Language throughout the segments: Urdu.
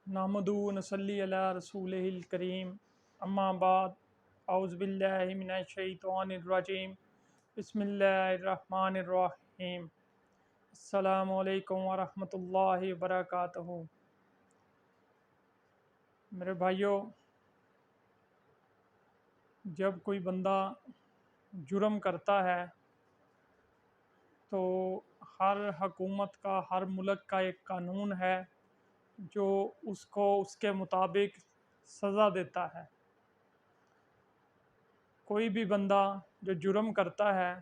نحمدہ و نصلی علی رسولہ الکریم اما بعد اعوذ باللہ من الشیطان الرجیم بسم اللہ الرحمن الرحیم السلام علیکم ورحمۃ اللہ وبرکاتہ۔ میرے بھائیوں، جب کوئی بندہ جرم کرتا ہے تو ہر حکومت کا، ہر ملک کا ایک قانون ہے جو اس کو اس کے مطابق سزا دیتا ہے۔ کوئی بھی بندہ جو جرم کرتا ہے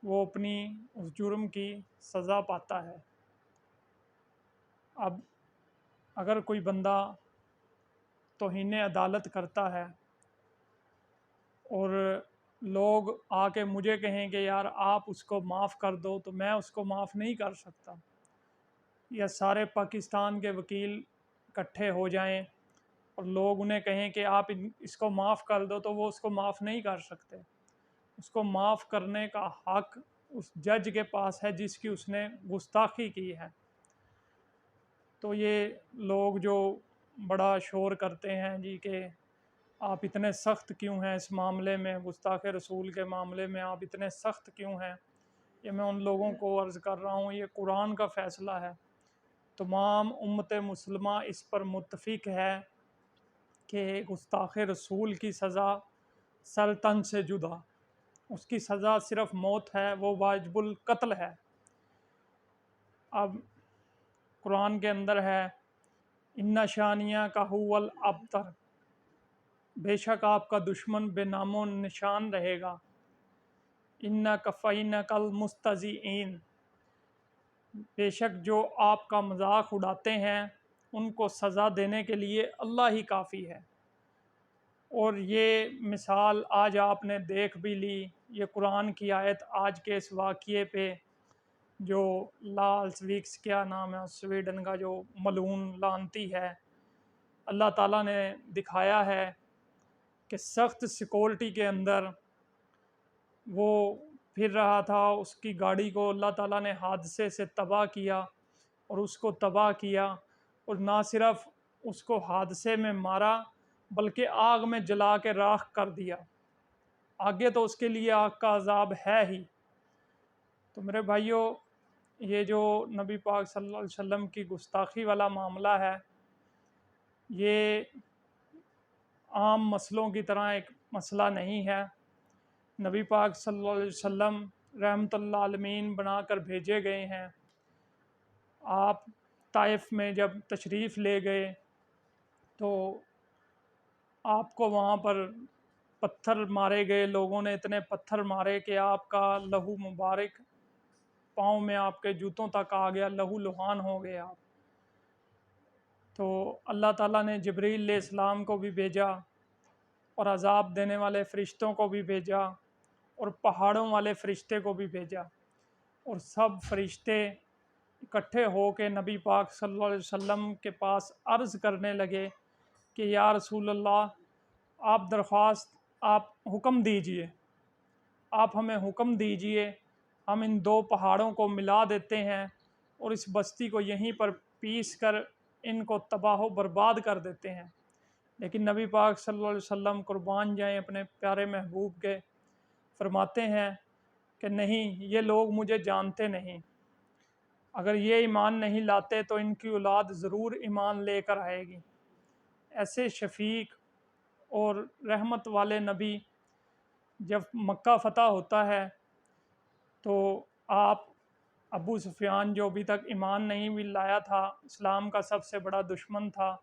وہ اپنی اس جرم کی سزا پاتا ہے۔ اب اگر کوئی بندہ توہین عدالت کرتا ہے اور لوگ آ کے مجھے کہیں کہ یار آپ اس کو معاف کر دو، تو میں اس کو معاف نہیں کر سکتا، یا سارے پاکستان کے وکیل اکٹھے ہو جائیں اور لوگ انہیں کہیں کہ آپ اس کو معاف کر دو، تو وہ اس کو معاف نہیں کر سکتے۔ اس کو معاف کرنے کا حق اس جج کے پاس ہے جس کی اس نے گستاخی کی ہے۔ تو یہ لوگ جو بڑا شور کرتے ہیں جی کہ آپ اتنے سخت کیوں ہیں اس معاملے میں، گستاخ رسول کے معاملے میں آپ اتنے سخت کیوں ہیں، یہ میں ان لوگوں کو عرض کر رہا ہوں، یہ قرآن کا فیصلہ ہے۔ تمام امت مسلمہ اس پر متفق ہے کہ گستاخ رسول کی سزا سر تن سے جدا، اس کی سزا صرف موت ہے، وہ واجب القتل ہے۔ اب قرآن کے اندر ہے ان شانیہ کا هو الابتر، بے شک آپ کا دشمن بے نام و نشان رہے گا۔ ان کفینک المستہزئین، بے شک جو آپ کا مذاق اڑاتے ہیں ان کو سزا دینے کے لیے اللہ ہی کافی ہے۔ اور یہ مثال آج آپ نے دیکھ بھی لی، یہ قرآن کی آیت آج کے اس واقعے پہ جو لاسٹ ویکس کیا نام ہے سویڈن کا جو ملعون لعنتی ہے، اللہ تعالیٰ نے دکھایا ہے کہ سخت سیکورٹی کے اندر وہ پھر رہا تھا، اس کی گاڑی کو اللہ تعالیٰ نے حادثے سے تباہ کیا اور اس کو تباہ کیا، اور نہ صرف اس کو حادثے میں مارا بلکہ آگ میں جلا کے راکھ کر دیا۔ آگے تو اس کے لیے آگ کا عذاب ہے ہی۔ تو میرے بھائیوں، یہ جو نبی پاک صلی اللہ علیہ وسلم کی گستاخی والا معاملہ ہے، یہ عام مسئلوں کی طرح ایک مسئلہ نہیں ہے۔ نبی پاک صلی اللہ علیہ وسلم رحمت اللہ عالمین بنا کر بھیجے گئے ہیں۔ آپ طائف میں جب تشریف لے گئے تو آپ کو وہاں پر پتھر مارے گئے، لوگوں نے اتنے پتھر مارے کہ آپ کا لہو مبارک پاؤں میں آپ کے جوتوں تک آ گیا، لہو لہان ہو گیا۔ تو اللہ تعالیٰ نے جبریل علیہ السلام کو بھی بھیجا اور عذاب دینے والے فرشتوں کو بھی بھیجا اور پہاڑوں والے فرشتے کو بھی بھیجا، اور سب فرشتے اکٹھے ہو کے نبی پاک صلی اللہ علیہ وسلم کے پاس عرض کرنے لگے کہ یا رسول اللہ، آپ حکم دیجئے، آپ ہمیں حکم دیجئے، ہم ان دو پہاڑوں کو ملا دیتے ہیں اور اس بستی کو یہیں پر پیس کر ان کو تباہ و برباد کر دیتے ہیں۔ لیکن نبی پاک صلی اللہ علیہ وسلم قربان جائیں اپنے پیارے محبوب کے، فرماتے ہیں کہ نہیں، یہ لوگ مجھے جانتے نہیں، اگر یہ ایمان نہیں لاتے تو ان کی اولاد ضرور ایمان لے کر آئے گی۔ ایسے شفیق اور رحمت والے نبی جب مکہ فتح ہوتا ہے تو آپ ابو سفیان جو ابھی تک ایمان نہیں بھی لایا تھا، اسلام کا سب سے بڑا دشمن تھا،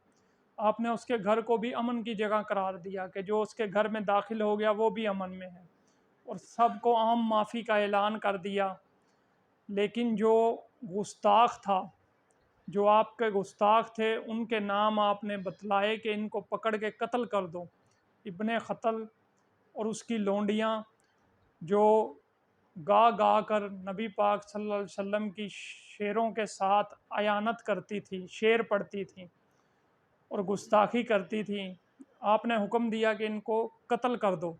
آپ نے اس کے گھر کو بھی امن کی جگہ قرار دیا کہ جو اس کے گھر میں داخل ہو گیا وہ بھی امن میں ہے، اور سب کو عام معافی کا اعلان کر دیا۔ لیکن جو گستاخ تھا، جو آپ کے گستاخ تھے، ان کے نام آپ نے بتلائے کہ ان کو پکڑ کے قتل کر دو۔ ابن قتل اور اس کی لونڈیاں جو گا گا کر نبی پاک صلی اللہ علیہ وسلم کی شعروں کے ساتھ عیانت کرتی تھی، شعر پڑھتی تھیں اور گستاخی کرتی تھیں، آپ نے حکم دیا کہ ان کو قتل کر دو۔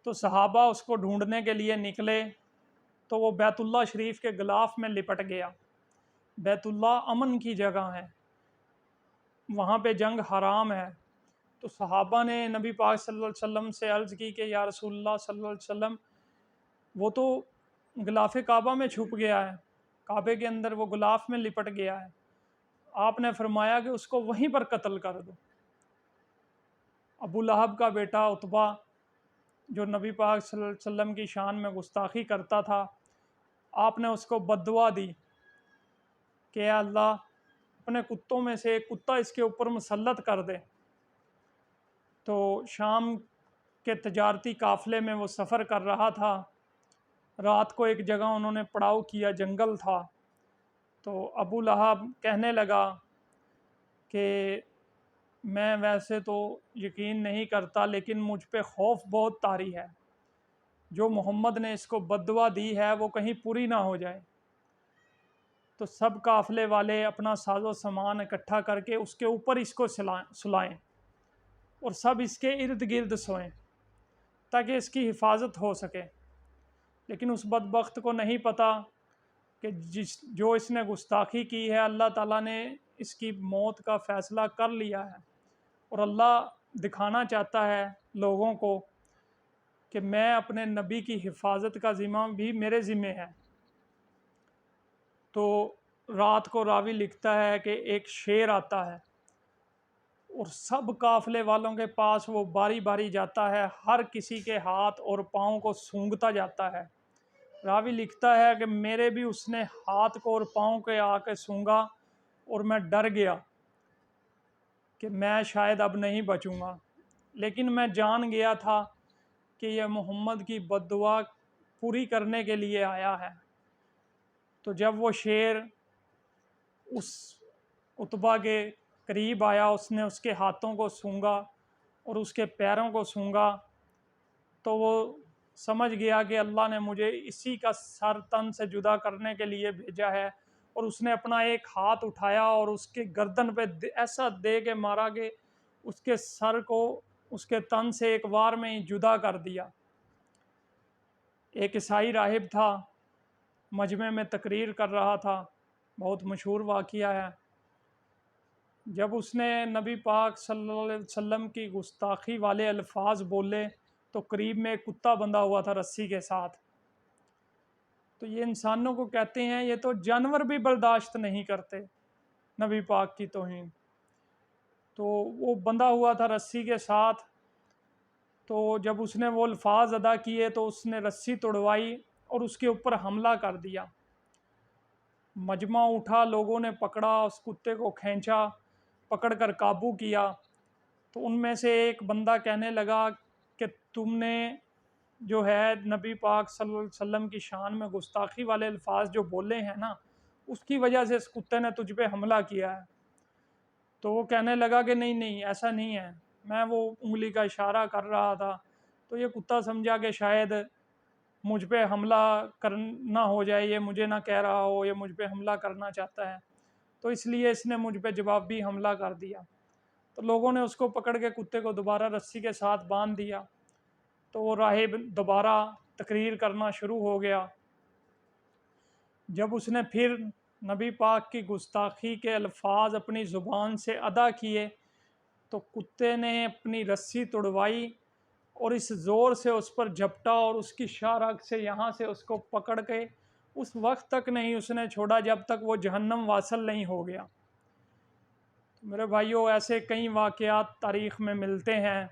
تو صحابہ اس کو ڈھونڈنے کے لیے نکلے تو وہ بیت اللہ شریف کے غلاف میں لپٹ گیا۔ بیت اللہ امن کی جگہ ہے، وہاں پہ جنگ حرام ہے۔ تو صحابہ نے نبی پاک صلی اللہ علیہ وسلم سے عرض کی کہ یا رسول اللہ صلی اللہ علیہ وسلم، وہ تو غلاف کعبہ میں چھپ گیا ہے، کعبے کے اندر وہ غلاف میں لپٹ گیا ہے، آپ نے فرمایا کہ اس کو وہیں پر قتل کر دو۔ ابو لہب کا بیٹا عتبہ، جو نبی پاک صلی اللہ علیہ وسلم کی شان میں گستاخی کرتا تھا، آپ نے اس کو بد دعا دی کہ اے اللہ، اپنے کتوں میں سے ایک کتا اس کے اوپر مسلط کر دے۔ تو شام کے تجارتی قافلے میں وہ سفر کر رہا تھا، رات کو ایک جگہ انہوں نے پڑاؤ کیا، جنگل تھا۔ تو ابو لہب کہنے لگا کہ میں ویسے تو یقین نہیں کرتا، لیکن مجھ پہ خوف بہت طاری ہے، جو محمد نے اس کو بد دعا دی ہے وہ کہیں پوری نہ ہو جائے۔ تو سب قافلے والے اپنا ساز و سامان اکٹھا کر کے اس کے اوپر اس کو سلائیں اور سب اس کے ارد گرد سوئیں تاکہ اس کی حفاظت ہو سکے۔ لیکن اس بدبخت کو نہیں پتہ کہ جو اس نے گستاخی کی ہے، اللہ تعالیٰ نے اس کی موت کا فیصلہ کر لیا ہے، اور اللہ دکھانا چاہتا ہے لوگوں کو کہ میں اپنے نبی کی حفاظت کا ذمہ بھی میرے ذمہ ہے۔ تو رات کو راوی لکھتا ہے کہ ایک شیر آتا ہے اور سب قافلے والوں کے پاس وہ باری باری جاتا ہے، ہر کسی کے ہاتھ اور پاؤں کو سونگھتا جاتا ہے۔ راوی لکھتا ہے کہ میرے بھی اس نے ہاتھ کو اور پاؤں کے آ کے سونگھا اور میں ڈر گیا کہ میں شاید اب نہیں بچوں گا، لیکن میں جان گیا تھا کہ یہ محمد کی بد دعا پوری کرنے کے لیے آیا ہے۔ تو جب وہ شیر اس عتبہ کے قریب آیا، اس نے اس کے ہاتھوں کو سونگھا اور اس کے پیروں کو سونگھا، تو وہ سمجھ گیا کہ اللہ نے مجھے اسی کا سر تن سے جدا کرنے کے لیے بھیجا ہے، اور اس نے اپنا ایک ہاتھ اٹھایا اور اس کے گردن پہ ایسا دے کے مارا کہ اس کے سر کو اس کے تن سے ایک وار میں ہی جدا کر دیا۔ ایک عیسائی راہب تھا، مجمع میں تقریر کر رہا تھا، بہت مشہور واقعہ ہے۔ جب اس نے نبی پاک صلی اللہ علیہ وسلم کی گستاخی والے الفاظ بولے تو قریب میں ایک کتا بندھا ہوا تھا رسی کے ساتھ۔ تو یہ انسانوں کو کہتے ہیں، یہ تو جانور بھی برداشت نہیں کرتے نبی پاک کی توہین۔ تو وہ بندھا ہوا تھا رسی کے ساتھ، تو جب اس نے وہ الفاظ ادا کیے تو اس نے رسی توڑوائی اور اس کے اوپر حملہ کر دیا۔ مجمع اٹھا، لوگوں نے پکڑا، اس کتے کو کھینچا، پکڑ کر قابو کیا۔ تو ان میں سے ایک بندہ کہنے لگا کہ تم نے جو ہے نبی پاک صلی اللہ علیہ وسلم کی شان میں گستاخی والے الفاظ جو بولے ہیں نا، اس کی وجہ سے اس کتے نے تجھ پہ حملہ کیا ہے۔ تو وہ کہنے لگا کہ نہیں نہیں، ایسا نہیں ہے، میں وہ انگلی کا اشارہ کر رہا تھا۔ تو یہ کتا سمجھا کہ شاید مجھ پہ حملہ کرنا ہو جائے، یہ مجھے نہ کہہ رہا ہو، یہ مجھ پہ حملہ کرنا چاہتا ہے، تو اس لیے اس نے مجھ پہ جوابی حملہ کر دیا۔ تو لوگوں نے اس کو پکڑ کے کتے کو دوبارہ رسی کے ساتھ باندھ دیا۔ تو وہ راہب دوبارہ تقریر کرنا شروع ہو گیا۔ جب اس نے پھر نبی پاک کی گستاخی کے الفاظ اپنی زبان سے ادا کیے تو کتے نے اپنی رسی توڑوائی اور اس زور سے اس پر جھپٹا اور اس کی شارک سے یہاں سے اس کو پکڑ کے اس وقت تک نہیں اس نے چھوڑا جب تک وہ جہنم واصل نہیں ہو گیا۔ میرے بھائیوں، ایسے کئی واقعات تاریخ میں ملتے ہیں۔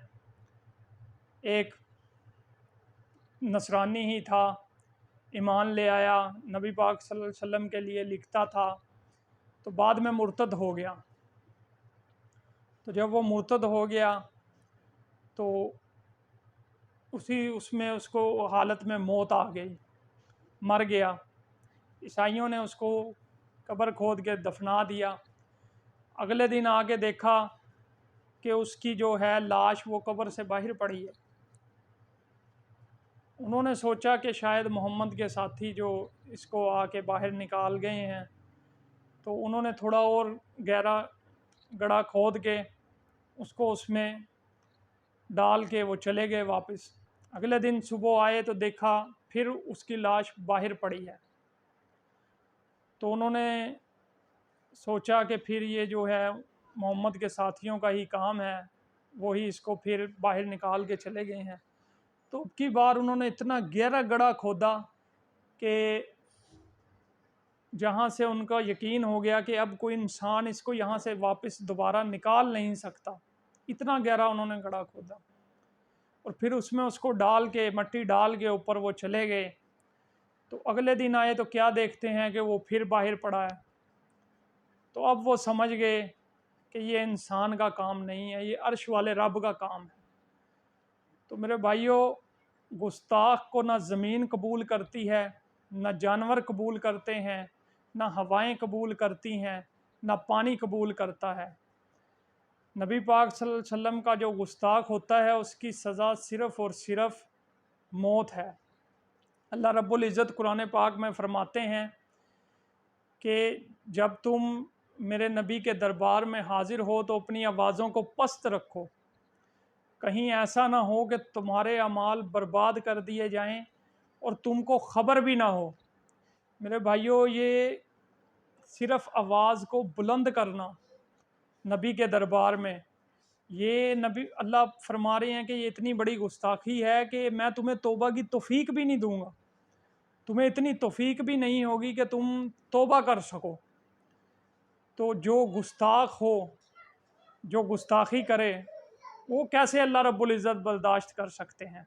ایک نصرانی ہی تھا، ایمان لے آیا، نبی پاک صلی اللہ علیہ وسلم کے لیے لکھتا تھا، تو بعد میں مرتد ہو گیا۔ تو جب وہ مرتد ہو گیا تو اس میں اس کو حالت میں موت آ گئی، مر گیا۔ عیسائیوں نے اس کو قبر کھود کے دفنا دیا۔ اگلے دن آ کے دیکھا کہ اس کی جو ہے لاش وہ قبر سے باہر پڑی ہے۔ انہوں نے سوچا کہ شاید محمد کے ساتھی جو اس کو آ کے باہر نکال گئے ہیں، تو انہوں نے تھوڑا اور گہرا گڑھا کھود کے اس کو اس میں ڈال کے وہ چلے گئے واپس۔ اگلے دن صبح آئے تو دیکھا پھر اس کی لاش باہر پڑی ہے۔ تو انہوں نے سوچا کہ پھر یہ جو ہے محمد کے ساتھیوں کا ہی کام ہے، وہی اس کو پھر باہر نکال کے چلے گئے ہیں۔ تو اب کی بار انہوں نے اتنا گہرا گڑھا کھودا کہ جہاں سے ان کا یقین ہو گیا کہ اب کوئی انسان اس کو یہاں سے واپس دوبارہ نکال نہیں سکتا، اتنا گہرا انہوں نے گڑھا کھودا، اور پھر اس میں اس کو ڈال کے، مٹی ڈال کے اوپر وہ چلے گئے۔ تو اگلے دن آئے تو کیا دیکھتے ہیں کہ وہ پھر باہر پڑا ہے۔ تو اب وہ سمجھ گئے کہ یہ انسان کا کام نہیں ہے، یہ عرش والے رب کا کام ہے۔ تو میرے بھائیوں، گستاخ کو نہ زمین قبول کرتی ہے، نہ جانور قبول کرتے ہیں، نہ ہوائیں قبول کرتی ہیں، نہ پانی قبول کرتا ہے۔ نبی پاک صلی اللہ علیہ وسلم کا جو گستاخ ہوتا ہے اس کی سزا صرف اور صرف موت ہے۔ اللہ رب العزت قرآن پاک میں فرماتے ہیں کہ جب تم میرے نبی کے دربار میں حاضر ہو تو اپنی آوازوں کو پست رکھو، کہیں ایسا نہ ہو کہ تمہارے اعمال برباد کر دیے جائیں اور تم کو خبر بھی نہ ہو۔ میرے بھائیوں، یہ صرف آواز کو بلند کرنا نبی کے دربار میں، یہ نبی اللہ فرما رہے ہیں کہ یہ اتنی بڑی گستاخی ہے کہ میں تمہیں توبہ کی توفیق بھی نہیں دوں گا، تمہیں اتنی توفیق بھی نہیں ہوگی کہ تم توبہ کر سکو۔ تو جو گستاخ ہو، جو گستاخی کرے، وہ کیسے اللہ رب العزت برداشت کر سکتے ہیں؟